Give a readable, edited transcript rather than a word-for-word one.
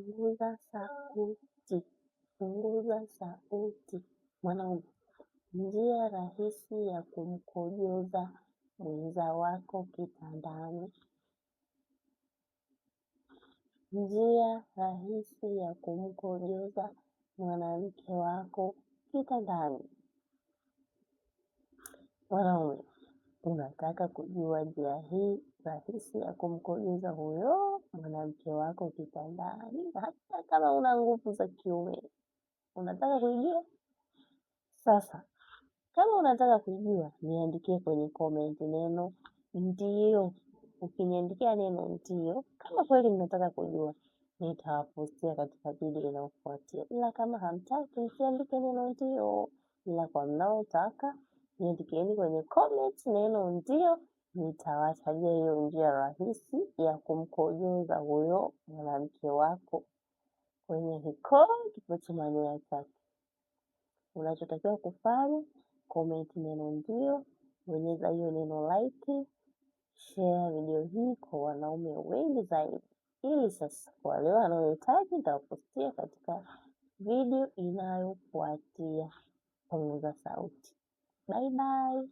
Punguza sauti, punguza sauti. Mwanaume, njia rahisi ya kumkojoza mwenza wako kitandani. Njia rahisi ya kumkojoza mwanamke wako kitandani. Mwanaume, unataka kujua njia hii rahisi ya kumkojoza huyo mwanamke wako kitandani, hata kama una nguvu za kiume? Unataka kuijua? Sasa kama unataka kujua, niandikie kwenye comment neno ndio. Ukiniandikia neno ndio, kama kweli mnataka kujua, nitawapostia katika video inayofuatia. Ila kama hamtaki, msiandike neno ndio. Ila kwa mnaotaka, niandikieni kwenye comment neno ndio, nitawatajia hiyo njia rahisi ya kumkojoza huyo mwanamke wako kwenye kikomo cha manyoya chake. Unachotakiwa kufanya, comment neno ndio, bonyeza hiyo neno like, share video hii kwa wanaume wengi zaidi, ili sasa wale wanaohitaji nitawapostia katika video inayofuatia. Punguza sauti. Bye bye.